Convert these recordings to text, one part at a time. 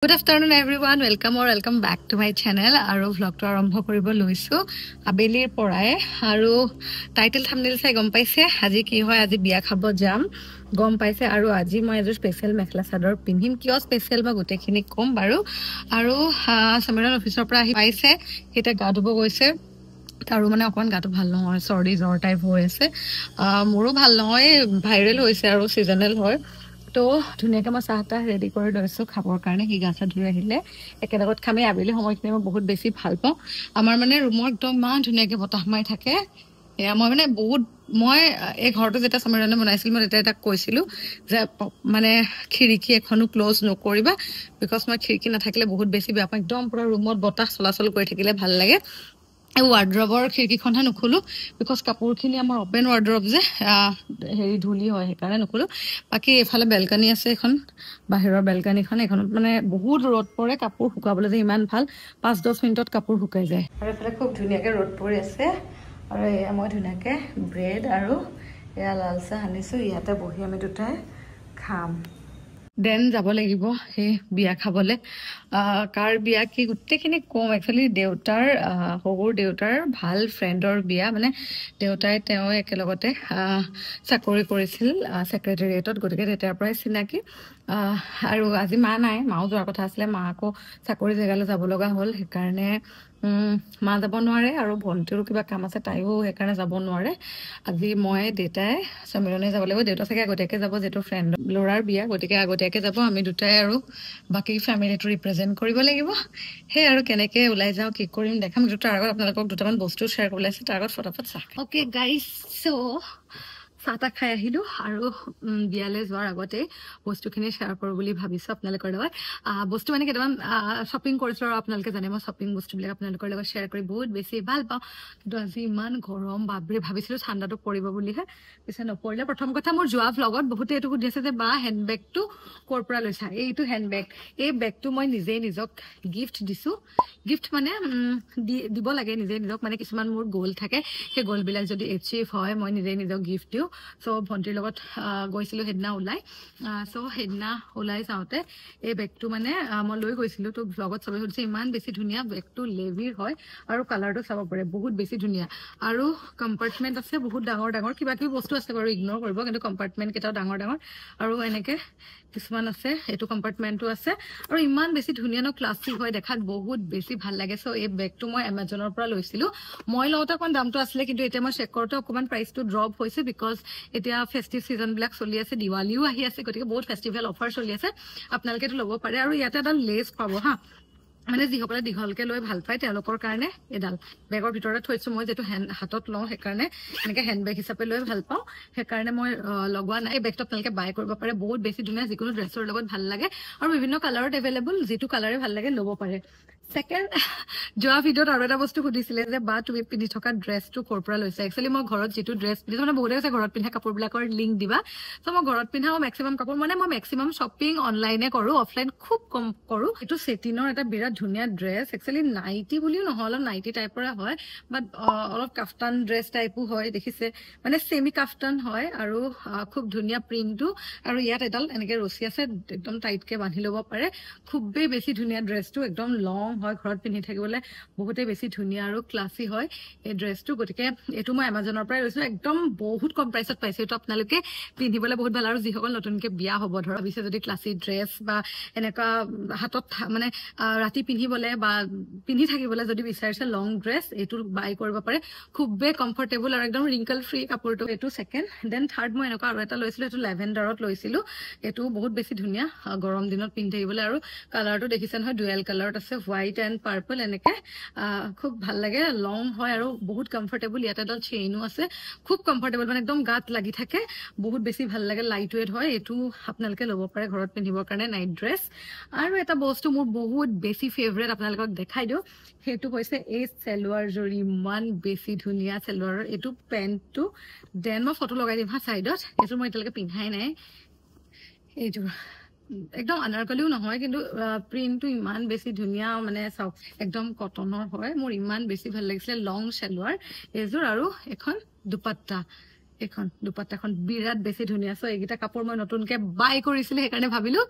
Good afternoon everyone, welcome back to my channel. Aru vlog to arambho koribo loisu abelir porae aru title thumbnail sai gom paise aji ki hoy aji biya khabo jam gom paise aru aji moi ejo special mekhla sador pinhim kiyo special ba gote khini kom baru aru samiran officer pra ahi paise eta gadubo goise তারু মানে অকন গাটো ভাল নহয় সর্দি জ্বর type হৈ আছে মোৰো ভাল নহয় ভাইৰাল হৈছে আৰু সিজনাল হয় তো ধুনিয়াকে মই চাহটা ৰেডি কৰি লৈছো খাবৰ কাৰণে হি গাছা ধুই আহিলে একেলগত খামে আবেলি সময়খিনি মই বহুত বেছি ভাল পাওঁ আমাৰ মানে ৰুমৰ একদম মান ধুনিয়াকে বতাহ মাৰি থাকে এয়া মই মানে বহুত মই এই ঘৰটো যেটা সমিৰণে বনাইছিল মই এটা কৈছিলো যে মানে খিৰিকী এখনো ক্লোজ নকৰিবা বিকজ মই খিৰিকী নাথাকিলে বহুত বেছি বেয়া পাওঁ একদম পুৰা ৰুমত বতাহ চলাচল কৰি থাকিলে ভাল লাগে वार्ड्रबर खिड़कीखन नुखुलो बिकज कापोरखिनि आमार ओपन वार्ड्रब जे हेरि धुली হয় হেকাৰণে নুখুলো বাকি এফালে বেলকনি আছে এখন বাহিৰৰ বেলকনিখন এখন মানে বহুত ৰদ পৰে কাপোৰ শুকাবলৈ যে ইমান ভাল 5-10 মিনিটত কাপোৰ শুকাই যায় আৰু এফালে খুব ধুনিয়াকে ৰদ পৰি আছে আৰু এয়া মই ধুনিয়াকে ব্ৰেড আৰু এয়া লাল চাহ আনিছো ইয়াতে বহি আমি দুটাই খাম দেন যাব লাগিব হে বিয়া খাবলে কাৰ বিয়া কি গুটেখিনি কম একচুয়ালি দেউতাৰ হগুৰ দেউতাৰ ভাল ফ্ৰেণ্ডৰ বিয়া মানে দেউতাই তেওঁ একেলগতে চাকৰি কৰিছিল সেক্ৰেটাৰিয়েটত গতিকে তেতিয়াৰ পৰাই চিনাকি আৰু আজি মা নাই মাও যোৱাৰ কথা আছিল মা আকৌ চাকৰি জেগালৈ যাব লগা হ'ল হেকাৰণে মা যাব নোৱাৰে আৰু ভন্টিৰো কিবা কাম আছে তাইও হেকাৰণে যাব নোৱাৰে আজি মই দেউতাই সমিৰণে যাব লাগিব দেউতা চাগে আগতীয়াকে যাব যেটো ফ্ৰেণ্ড লৰাৰ বিয়া গতিকে আগতীয়াকে যাব আমি দুটাই আৰু বাকি ফ্যামিলিটো ৰিপ্ৰেজেন্ট কৰিব লাগিব হে আৰু কেনেকে ওলাই যাও কি কৰিম দেখাম দুটাৰ আগত আপোনালোকক দুটামান বস্তু শেয়াৰ কৰিব আছে তাৰ আগত ফটাফট চাহ ওকে গাইস সো সাতা খাই আহিলো আৰু বিয়ালে যোৱাৰ আগতে বস্তুখিনি শেয়াৰ কৰো বুলি ভাবিছো আপোনালোকৰ লগত বস্তু মানে কেইটামান শপিং কৰিছো আৰু আপোনালোকে জানে মই শপিং বস্তুবিলাক আপোনালোকৰ লগত শেয়াৰ কৰি বহুত বেছি ভাল পাওঁ কিন্তু আজি ইমান গৰম বাবৰে ভাবিছিলো ঠাণ্ডাটো পৰিব বুলিহে পিছে নপৰিলে প্ৰথম কথা মোৰ যোৱা ভ্লগত বহুতে এটো সুধি আছে যে বা হ্যান্ডবেগটো কৰ পৰা লৈছা এইটো হ্যান্ডবেগ এই বেগটো মই নিজে নিজক গিফট দিছো গিফট মানে দিব লাগে নিজে নিজক মানে কিছুমান মোৰ গোল থাকে সেই গোল বিলাক যদি এচিভ হয় মই নিজে নিজক গিফট দিও সো ভন্টিৰ লগত গৈছিলো হেদনা ওলাই সো হেদনা ওলাই যাওতে এই বেগটো মানে মই লৈ গৈছিলো তো ব্লগত সবে হৈছে ইমান বেছি ধুনিয়া বেগটো লেভিৰ হয় আৰু কালাৰটো চাব পাৰে বহুত বেছি ধুনিয়া আৰু কম্পাৰ্টমেন্ট আছে বহুত ডাঙৰ ডাঙৰ কিবা কি বস্তু আছে বাৰু ইগনোৰ কৰিব কিন্তু কম্পাৰ্টমেন্ট কেটাও ডাঙৰ ডাঙৰ আৰু এনেকে কিছুমান আছে এটো কম্পাৰ্টমেন্টটো আছে আৰু ইমান বেছি ধুনিয়া ন ক্লাসিক হয় দেখাত বহুত বেছি ভাল লাগে সো এই বেগটো মই Amazonৰ পৰা লৈছিলো মই লওঁতে কোন দামটো আছিল কিন্তু এটা মই চেক কৰতে অকমান প্ৰাইসটো ড্ৰপ হৈছে বিকজ এতিয়া ফেস্টিভ সিজন ব্ল্যাক চলি আছে দিৱালীও আহি আছে গতিকে বহুত ফেস্টিভেল অফাৰ চলি আছে আপোনালোকেটো ল'ব পাৰে আৰু ইয়াতে এটা লেস পাব হা মানে যিসকলে দীঘলকে লৈ ভাল পায় তেওঁলোকৰ কাৰণে এডাল বেগৰ ভিতৰত থৈছো মই যেটো হাতত লওঁ হেকাৰণে এনেকে হ্যান্ডবেগ হিচাপে লৈ ভাল পাওঁ হেকাৰণে মই লগোৱা নাই বেগটো আপোনালোকে বাই কৰিব পাৰে বহুত বেছি ধুনীয়া যিকোনো ড্ৰেছৰ লগত ভাল লাগে আৰু বিভিন্ন কালাৰত এভেইলেবল যেটো কালাৰে ভাল লাগে ল'ব পাৰে সেকেন্ড যোৱা ভিডিওত আৰু এটা বস্তু সুধিছিলে যে বা তুমি পিন্ধি থকা ড্ৰেছটো কৰ পৰা লৈছা একচুয়ালি মই ঘৰত যেটো ড্ৰেছ পিন্ধো মানে বহুত আছে ঘৰত পিন্ধা কাপোৰবিলাকৰ লিংক দিবা সো মই ঘৰত পিন্ধা ম্যাক্সিমাম কাপোৰ মানে মই ম্যাক্সিমাম শপিং অনলাইনে কৰো অফলাইন খুব কম কৰো এটো সেটিনৰ এটা বিৰাট ধুনিয়া ড্ৰেছ একচুয়ালি নাইটি বুলিও নহল নাইটি টাইপৰ হয় বাট অলপ কাফতান ড্ৰেছ টাইপো হয় দেখিছে মানে সেমি কাফতান হয় আৰু খুব ধুনিয়া প্ৰিন্টটো আৰু ইয়াত এডাল এনেকে ৰছী আছে একদম টাইটকে বান্ধি ল'ব পাৰে খুবই বেছি ধুনিয়া ড্ৰেছটো একদম লং হয় ঘৰত পিন্ধি থাকিবলে বহুতে বেছি ধুনিয়া আৰু ক্লাসি হয় এই ড্ৰেছটো গতিকে এটো মই Amazonৰ পৰা লৈছো একদম বহুত কম প্ৰাইসত পাইছো এটো আপোনালোকে পিন্ধিবলে বহুত ভাল আৰু যিসকল নতুনকে বিয়া হ'ব ধৰ ভাবিছে যদি ক্লাসি ড্ৰেছ বা এনেকা হাতত মানে ৰাতি পিন্ধিবলে বা পিন্ধি থাকিবলে যদি বিচাৰিছে লং ড্ৰেছ এটো বাই কৰিব পাৰে খুবই কমফৰ্টেবল আৰু একদম ৰিংকল ফ্ৰী কাপোৰটো এটো সেকেন্ড দেন থাৰ্ড মই এনেকা আৰু এটা লৈছিলো এটো লেভেণ্ডাৰত লৈছিলো এটো বহুত বেছি ধুনিয়া গৰম দিনত পিন্ধি থাকিবলে আৰু কালাৰটো দেখিছেন হয় ডুৱেল কালাৰত আছে হোৱাইট এন্ড পাৰ্পল এনেকে খুব ভাল লাগে লং হয় আৰু বহুত কমফৰ্টেবল ইয়াতে এডাল চেইনো আছে খুব কমফৰ্টেবল মানে একদম গাত লাগি থাকে বহুত বেছি ভাল লাগে লাইট ওয়েট হয় এটো আপোনালোকে ল'ব পাৰে ঘৰত পিন্ধিবৰ কাৰণে নাইট ড্ৰেছ আৰু এটা বস্তু মোৰ বহুত বেছি ফেভৰেট আপোনালোকক দেখাই দিও হেতু হৈছে এই সেলৱাৰ জৰি ইমান বেছি ধুনিয়া সেলৱাৰৰ এটো পেন্টটো দেন মই ফটো লগাই দিম হা সাইডত এটো মই এতিয়ালৈকে পিন্ধাই নাই এইটো একদম আনাৰকলিও নহয় কিন্তু প্ৰিন্টটো ইমান বেছি ধুনিয়া মানে সব একদম কটনৰ হয় মোৰ ইমান বেছি ভাল লাগিছিল লং সেলৱাৰ এজোৰ আৰু এখন দুপাট্টা দুপাট্টাখন বিৰাট বেছি ধুনিয়া সো এইগিটা কাপোৰ মই নতুনকে বাই কৰিছিল হেকাৰণে ভাবিলো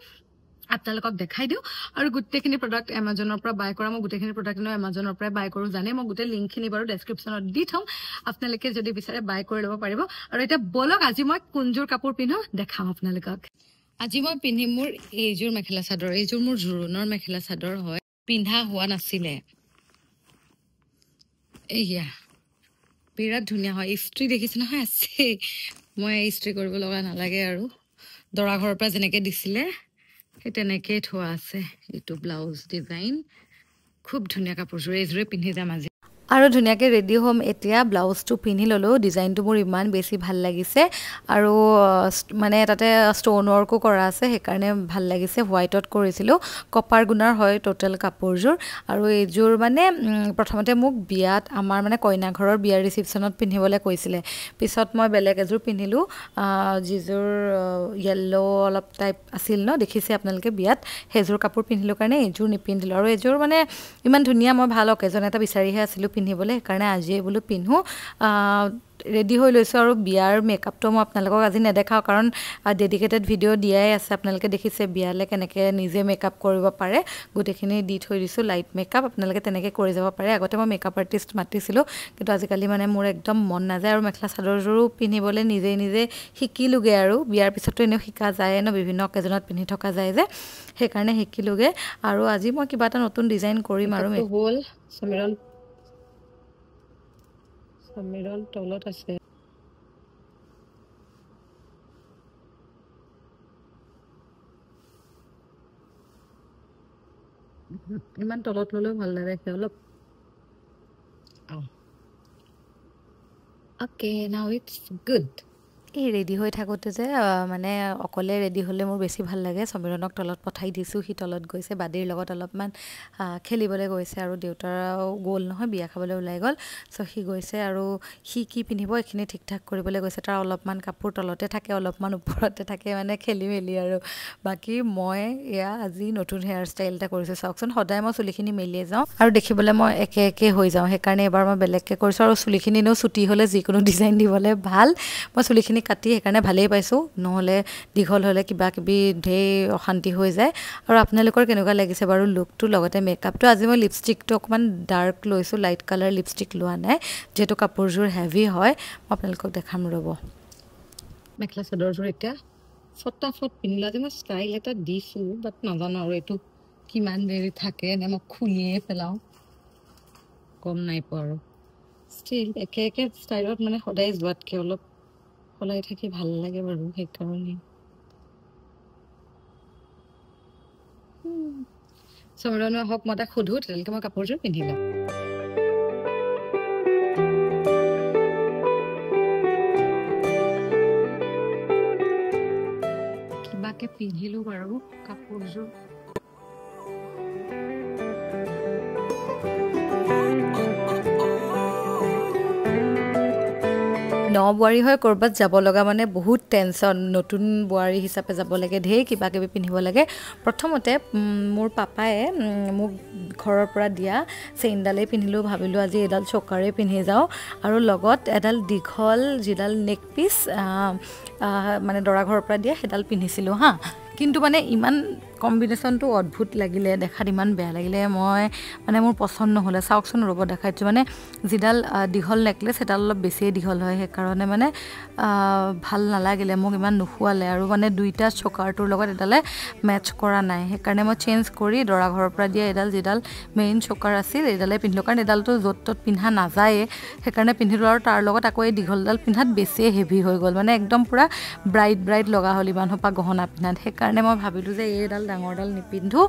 আপোনালোকক দেখাই দিওঁ আৰু গোটেইখিনি প্ৰডাক্ট এমাজনৰ পৰা বাই কৰা মই গোটেইখিনি প্ৰডাক্ট এমাজনৰ পৰা বাই কৰোঁ জানে মই গোটেই লিংকখিনি বাৰু ডেছক্ৰিপশ্যনত দি থ'ম আপোনালোকে যদি বিচাৰে বাই কৰি ল'ব পাৰিব আৰু এতিয়া বলক আজি মই কোনযোৰ কাপোৰ পিন্ধো দেখাম আপোনালোকক আজি মই পিন্ধিম মোৰ এইযোৰ মেখেলা চাদৰ এইযোৰ মোৰ জোৰোণৰ মেখেলা চাদৰ হয় পিন্ধা হোৱা নাছিলে এয়া বিৰাট ধুনীয়া হয় ইস্ত্ৰি দেখিছে নহয় আছে মই ইস্ত্ৰি কৰিব লগা নালাগে আৰু দৰা ঘৰৰ পৰা যেনেকৈ দিছিলে সেই তেনেকেই থোৱা আছে এইটো ব্লাউজ ডিজাইন খুব ধুনীয়া কাপোৰযোৰ এইযোৰে পিন্ধি যাম আজি আৰু ধুনীয়াকৈ ৰেডি হ'ম এতিয়া ব্লাউজটো পিন্ধি ল'লোঁ ডিজাইনটো মোৰ ইমান বেছি ভাল লাগিছে আৰু মানে তাতে ষ্ট'ন ৱৰ্কো কৰা আছে সেইকাৰণে ভাল লাগিছে হোৱাইটত কৰিছিলোঁ কপাৰ গুণাৰ হয় টোটেল কাপোৰযোৰ আৰু এইযোৰ মানে প্ৰথমতে মোক বিয়াত আমাৰ মানে কইনা ঘৰৰ বিয়াৰ ৰিচিপশ্যনত পিন্ধিবলৈ কৈছিলে পিছত মই বেলেগ এযোৰ পিন্ধিলোঁ যিযোৰ য়েল্ল' অলপ টাইপ আছিল ন দেখিছে আপোনালোকে বিয়াত সেইযোৰ কাপোৰ পিন্ধিলোঁ কাৰণে এইযোৰ নিপিন্ধিলোঁ আৰু এইযোৰ মানে ইমান ধুনীয়া মই ভাল অকেজন এটা বিচাৰিহে আছিলোঁ পিন্ধিবলৈ সেইকাৰণে আজিয়ে বোলো পিন্ধো ৰেডি হৈ লৈছোঁ আৰু বিয়াৰ মেকআপটো মই আপোনালোকক আজি নেদেখাওঁ কাৰণ ডেডিকেটেড ভিডিঅ' দিয়াই আছে আপোনালোকে দেখিছে বিয়ালৈ কেনেকৈ নিজে মেকআপ কৰিব পাৰে গোটেইখিনি দি থৈ দিছোঁ লাইট মেকআপ আপোনালোকে তেনেকৈ কৰি যাব পাৰে আগতে মই মেকআপ আৰ্টিষ্ট মাতিছিলোঁ কিন্তু আজিকালি মানে মোৰ একদম মন নাযায় আৰু মেখেলা চাদৰযোৰো পিন্ধিবলৈ নিজে নিজে শিকিলোগৈ আৰু বিয়াৰ পিছতো এনেও শিকা যায় ন বিভিন্ন অকেজনত পিন্ধি থকা যায় যে সেইকাৰণে শিকিলোগৈ আৰু আজি মই কিবা এটা নতুন ডিজাইন কৰিম আৰু হ'ল সমীৰণ তলত আছে ইমান তলত ল'লেও ভাল নালাগে অলপ অ'কে নাও ইটছ গুড এই ৰেডি হৈ থাকোঁতে যে মানে অকলে ৰেডি হ'লে মোৰ বেছি ভাল লাগে সমীৰণক তলত পঠাই দিছোঁ সি তলত গৈছে বাদীৰ লগত অলপমান খেলিবলৈ গৈছে আৰু দেউতাও গ'ল নহয় বিয়া খাবলৈ ওলাই গ'ল চ' সি গৈছে আৰু সি কি পিন্ধিব এইখিনি ঠিক ঠাক কৰিবলৈ গৈছে তাৰ অলপমান কাপোৰ তলতে থাকে অলপমান ওপৰতে থাকে মানে খেলি মেলি আৰু বাকী মই এয়া আজি নতুন হেয়াৰ ষ্টাইল এটা কৰিছোঁ চাওকচোন সদায় মই চুলিখিনি মেলিয়ে যাওঁ আৰু দেখিবলৈ মই একে একে হৈ যাওঁ সেইকাৰণে এবাৰ মই বেলেগকৈ কৰিছোঁ আৰু চুলিখিনি এনেও চুটি হ'লে যিকোনো ডিজাইন দিবলৈ ভাল মই চুলিখিনি কাটি সেইকাৰণে ভালেই পাইছোঁ নহ'লে দীঘল হ'লে কিবা কিবি ঢেৰ অশান্তি হৈ যায় আৰু আপোনালোকৰ কেনেকুৱা লাগিছে বাৰু লুকটো লগতে মেকআপটো আজি মই লিপষ্টিকটো অকণমান ডাৰ্ক লৈছোঁ লাইট কালাৰ লিপষ্টিক লোৱা নাই যিহেতু কাপোৰযোৰ হেভি হয় মই আপোনালোকক দেখাম ৰ'ব মেখেলা চাদৰযোৰ এতিয়া ফটাফট পিন্ধিলা যে মই ষ্টাইল এটা দিছোঁ বাট নাজানো আৰু এইটো কিমান দেৰি থাকে নে মই খুলিয়ে পেলাওঁ গম নাই পোৱা আৰু ষ্টিল একে একে ষ্টাইলত মানে সদায় যোৱাতকৈ অলপ সলাই থাকি ভাল লাগে বাৰু সেইকাৰণে সমীৰণ হওক মই তাক সোধোঁ তেতিয়ালৈকে মই কাপোৰযোৰ পিন্ধি লওঁ কিবাকে পিন্ধিলোঁ বাৰু কাপোৰযোৰ বোৱাৰী হৈ ক'ৰবাত যাব লগা মানে বহুত টেনশ্যন নতুন বোৱাৰী হিচাপে যাব লাগে ঢেৰ কিবা কিবি পিন্ধিব লাগে প্ৰথমতে মোৰ পাপাই মোক ঘৰৰ পৰা দিয়া চেইনডালেই পিন্ধিলোঁ ভাবিলোঁ আজি এডাল চকাৰে পিন্ধি যাওঁ আৰু লগত এডাল দীঘল যিডাল নেক পিচ মানে দৰা ঘৰৰ পৰা দিয়া সেইডাল পিন্ধিছিলোঁ হা কিন্তু মানে ইমান কম্বিনেশ্যনটো অদ্ভুত লাগিলে দেখাত ইমান বেয়া লাগিলে মই মানে মোৰ পচন্দ নহ'লে চাওকচোন ৰ'ব দেখাইছোঁ মানে যিডাল দীঘল নেকলেছ সেইডাল অলপ বেছিয়ে দীঘল হয় সেইকাৰণে মানে ভাল নালাগিলে মোক ইমান নোখোৱালে আৰু মানে দুইটা চকাৰটোৰ লগত এডালে মেটচ কৰা নাই সেইকাৰণে মই চেঞ্জ কৰি দৰা ঘৰৰ পৰা দিয়া এডাল যিডাল মেইন চকাৰ আছিল এইডালে পিন্ধিলোঁ কাৰণ এডালটো য'ত ত'ত পিন্ধা নাযায়ে সেইকাৰণে পিন্ধিলোঁ আৰু তাৰ লগত আকৌ এই দীঘলডাল পিন্ধাত বেছিয়ে হেভি হৈ গ'ল মানে একদম পূৰা ব্ৰাইট লগা হ'ল ইমান সোপা গহনা পিন্ধাত সেইকাৰণে মই ভাবিলোঁ যে এইডাল ডাঙৰডাল নিপিন্ধোঁ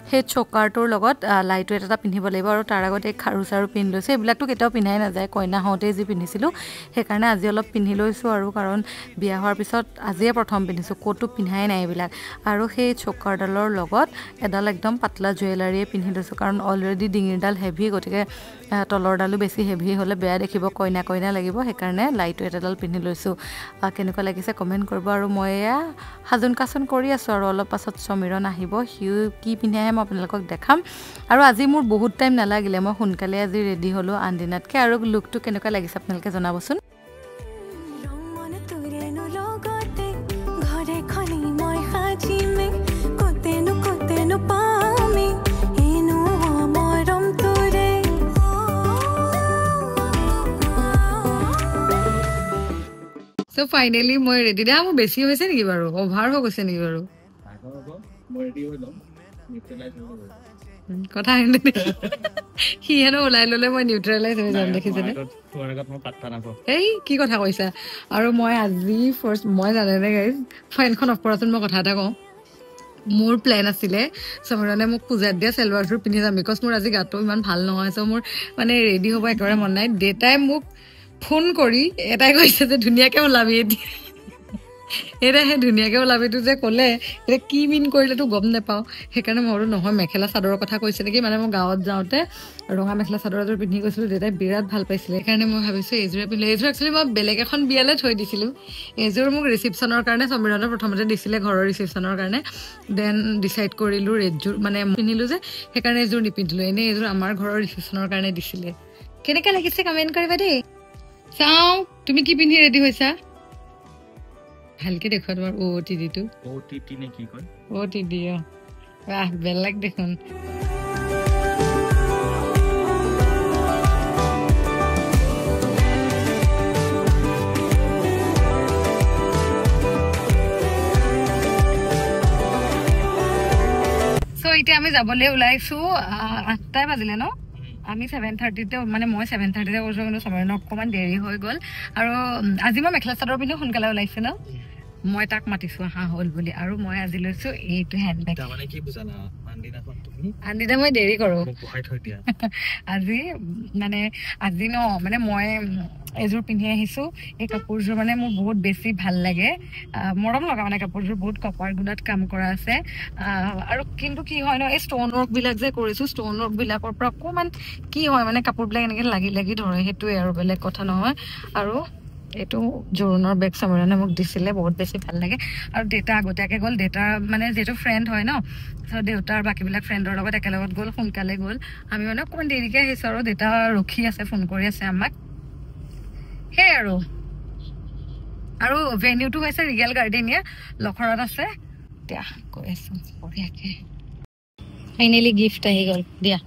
সেই চকাৰটোৰ লগত লাইট ৱেট এটা পিন্ধিব লাগিব আৰু তাৰ আগতে এই খাৰু চাৰু পিন্ধি লৈছোঁ এইবিলাকতো কেতিয়াও পিন্ধাই নাযায় কইনা হওঁতেই যি পিন্ধিছিলোঁ সেইকাৰণে আজি অলপ পিন্ধি লৈছোঁ আৰু কাৰণ বিয়া হোৱাৰ পিছত আজিয়ে প্ৰথম পিন্ধিছোঁ ক'তো পিন্ধাই নাই এইবিলাক আৰু সেই চকাৰডালৰ লগত এডাল একদম পাতলা জুৱেলাৰীয়ে পিন্ধি লৈছোঁ কাৰণ অলৰেডি ডিঙিৰডাল হেভি গতিকে তলৰডালো বেছি হেভি হ'লে বেয়া দেখিব কইনা লাগিব সেইকাৰণে লাইট ৱেট এডাল পিন্ধি লৈছোঁ কেনেকুৱা লাগিছে কমেণ্ট কৰিব আৰু মই এয়া সাজোন কাচোন কৰি আছোঁ আৰু অলপ পাছত সমীৰণ আহিব সিও কি পিন্ধি আহে মই আপোনালোকক দেখাম আৰু আজি মোৰ বহুত টাইম নালাগিলে মই সোনকালে আজি ৰেডি হ'লোঁ আন দিনাতকৈ আৰু লুকটো কেনেকুৱা লাগিছে আপোনালোকে জনাবচোন সো ফাইনেলি মই ৰেডি দিয়া মোৰ বেছি হৈছে নেকি বাৰু অভাৰ হৈ গৈছে নেকি বাৰু কথা সি হেনো ওলাই ললে মই নিউট্ৰেলাইজ হৈ যাম দেখিছেনে এই কি কথা কৈছা আৰু মই আজি ফাৰ্ষ্ট মই জানেনে গাইজ ফাইনখন অফ কৰাচোন মই কথা এটা কওঁ মোৰ প্লেন আছিলে সমৰণে মোক পূজাত দিয়া চেলৱাৰযোৰ পিন্ধি যাম বিকজ মোৰ আজি গাটো ইমান ভাল নহয় চ' মোৰ মানে ৰেডি হ'ব একেবাৰে মন নাই দেউতাই মোক ফোন কৰি এটাই কৈছে যে ধুনীয়াকৈ ওলাবি এতিয়া এতিয়া সেই ধুনীয়াকৈ ওলাবিটো যে ক'লে এতিয়া কি মিন কৰিলেতো গম নাপাওঁ সেইকাৰণে মই বোলো নহয় মেখেলা চাদৰৰ কথা কৈছে নেকি মানে মই গাঁৱত যাওঁতে ৰঙা মেখেলা চাদৰ এযোৰ পিন্ধি গৈছিলোঁ দেউতাই বিৰাট ভাল পাইছিলে সেইকাৰণে মই ভাবিছোঁ এইযোৰে পিন্ধিলোঁ এইযোৰ একচুৱেলি মই বেলেগ এখন বিয়ালৈ থৈ দিছিলোঁ এইযোৰ মোক ৰিচিপশ্যনৰ কাৰণে সমীৰণে প্ৰথমতে দিছিলে ঘৰৰ ৰিচিপশ্যনৰ কাৰণে দেন ডিচাইড কৰিলোঁ ৰেডযোৰ মানে পিন্ধিলোঁ যে সেইকাৰণে এইযোৰ নিপিন্ধিলোঁ এনেই এইযোৰ আমাৰ ঘৰৰ ৰিচিপশ্যনৰ কাৰণে দিছিলে কেনেকৈ লাগিছে কমেণ্ট কৰিবা দেই চাওঁ তুমি কি পিন্ধি ৰেডি হৈছা ভালকে দেখুৱা তোমাৰ OOTD-টো OOTD নে কি কয় OOTD বাহ বেলেগ দেখোন সো এতিয়া আমি যাবলৈ ওলাইছো 8টাই বাজিলে ন আমি 7:30তে মানে মই 7:30তে কৈছোঁ কিন্তু সময় অকণমান দেৰি হৈ গ'ল আৰু আজি মই মেখেলা চাদৰ পিন্ধি সোনকালে ওলাইছে ন মই তাক মাতিছো হা হ'ল বুলি আৰু মই আজি লৈছো এইটো হেণ্ডবেগ আনদিনা মই দেৰি কৰোঁ আজি মানে আজি ন মানে মই এযোৰ পিন্ধি আহিছোঁ এই কাপোৰযোৰ মানে মোৰ বহুত বেছি ভাল লাগে মৰম লগা মানে কাপোৰযোৰ বহুত কপাৰ গুণাত কাম কৰা আছে আৰু কিন্তু কি হয় ন এই ষ্ট'ন ৱৰ্কবিলাক যে কৰিছোঁ ষ্ট'ন ৱৰ্কবিলাকৰ পৰা অকণমান কি হয় মানে কাপোৰবিলাক এনেকৈ লাগি লাগি ধৰে সেইটোৱে আৰু বেলেগ কথা নহয় আৰু এইটো জোৰোণৰ বেগ সমৰণে মোক দিছিলে বহুত বেছি ভাল লাগে আৰু দেউতা আগতীয়াকৈ গ'ল দেউতাৰ মানে যিহেতু ফ্ৰেণ্ড হয় ন চ' দেউতাৰ বাকীবিলাক ফ্ৰেণ্ডৰ লগত একেলগত গ'ল সোনকালে গ'ল আমি মানে অকণমান দেৰিকৈ আহিছোঁ আৰু দেউতা ৰখি আছে ফোন কৰি আছে আমাক সেই আৰু ভেনিউটো হৈছে ৰিগেল গাৰ্ডেনিয়া লখৰাত আছে এতিয়া গৈ আছোঁ বঢ়িয়াকৈ ফাইনেলি গিফ্ট আহি গ'ল দিয়া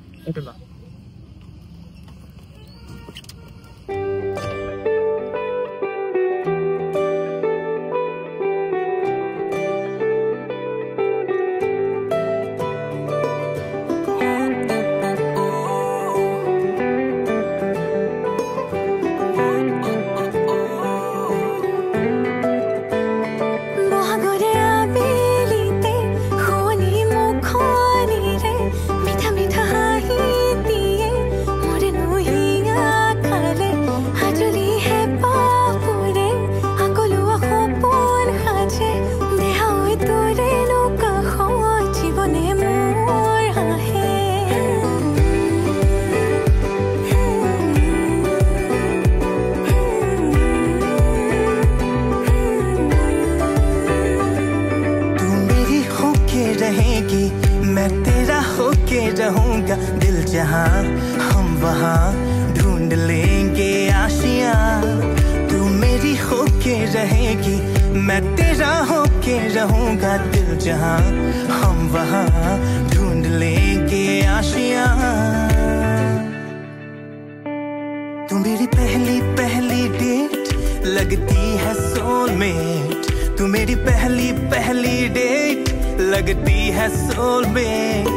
रहूंगा दिल जहां हम वहां ढूंढ लेंगे आशियां तू मेरी होके रहेगी मैं तेरा होके रहूंगा दिल जहां हम वहां ढूंढ लेंगे आशियां तू मेरी पहली पहली डेट लगती है सोलमेट तू मेरी पहली पहली डेट लगती है सोलमेट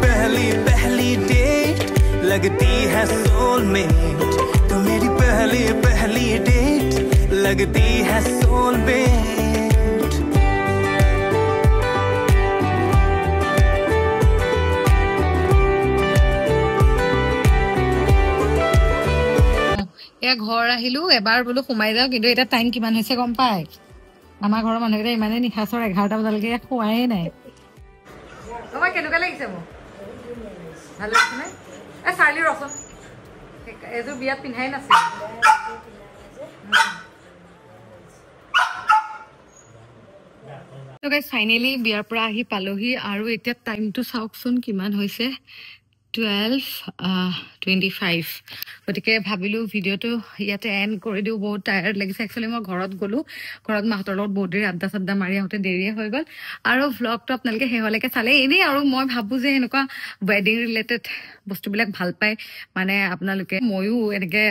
पहली पहली डेट लगती है सोलमेट तो मेरी पहली पहली डेट लगती है सोलमेट এয়া ঘৰ আহিলো এবাৰ বোলো সোমাই যাওঁ কিন্তু এটা টাইম কিমান হৈছে গম পাই আমাৰ ঘৰৰ মানুহকেইটা ইমানেই নিশাচৰ 11টা বজালৈকে খোৱাই নাই তোমাক কেনেকুৱা লাগিছে মোক ভাল লাগিছে নে চাৰ্লি ৰচোন এযোৰ বিয়াত পিন্ধাই নাছিল ফাইনেলি বিয়াৰ পৰা আহি পালোহি আৰু এতিয়া টাইমটো চাওকচোন কিমান হৈছে 12:25 গতিকে ভাবিলো ভিডিওটো ইয়াতে এণ্ড কৰি দিওঁ বহুত টায়াৰ্ড লাগিছে একচুৱেলি মই ঘৰত গ'লো ঘৰত মাহঁতৰ লগত বহুত দেৰি আড্ডা চাড্ডা মাৰি আহোঁতে দেৰিয়ে হৈ গ'ল আৰু ভ্লগটো আপোনালোকে শেহলৈকে চালে এনেই আৰু মই ভাবোঁ যে এনেকুৱা ৱেডিং ৰিলেটেড বস্তুবিলাক ভাল পায় মানে আপোনালোকে ময়ো এনেকৈ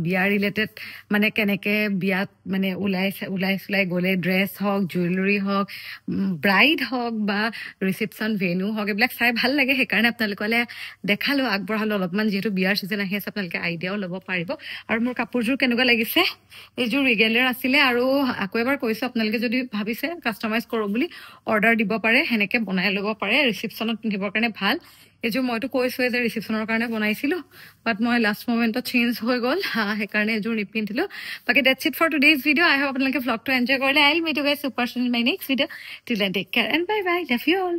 বিয়া ৰিলেটেড মানে কেনেকৈ বিয়াত মানে ওলাই গ'লে ড্ৰেছ হওক জুৱেলাৰী হওক ব্ৰাইড হওক বা ৰিচেপশ্যন ভেনু হওক এইবিলাক চাই ভাল লাগে সেইকাৰণে আপোনালোকলে দেখালো আগবঢ়ালো অলপমান যিহেতু বিয়াৰ চিজন আহি আছে আপোনালোকে আইডিয়াও ল'ব পাৰিব আৰু মোৰ কাপোৰযোৰ কেনেকুৱা লাগিছে এইযোৰ ৰিগেলাৰ আছিলে আৰু আকৌ এবাৰ কৈছোঁ আপোনালোকে যদি ভাবিছে কাষ্টমাইজ কৰোঁ বুলি অৰ্ডাৰ দিব পাৰে সেনেকৈ বনাই ল'ব পাৰে ৰিচেপশ্যনত পিন্ধিবৰ কাৰণে ভাল এইযোৰ মইতো কৈছোঁৱে যে ৰিচেপশ্যনৰ কাৰণে বনাইছিলোঁ বাট মই লাষ্ট মমেণ্টত চেঞ্জ হৈ গ'ল সেইকাৰণে এইযোৰ নিপিন্ধিলোঁ বাকী that's it for today's video' I hope আপোনালোকে ভ্লগটো এনজয় কৰিলে I will meet you guys super soon my next video' till then take care and bye bye love you all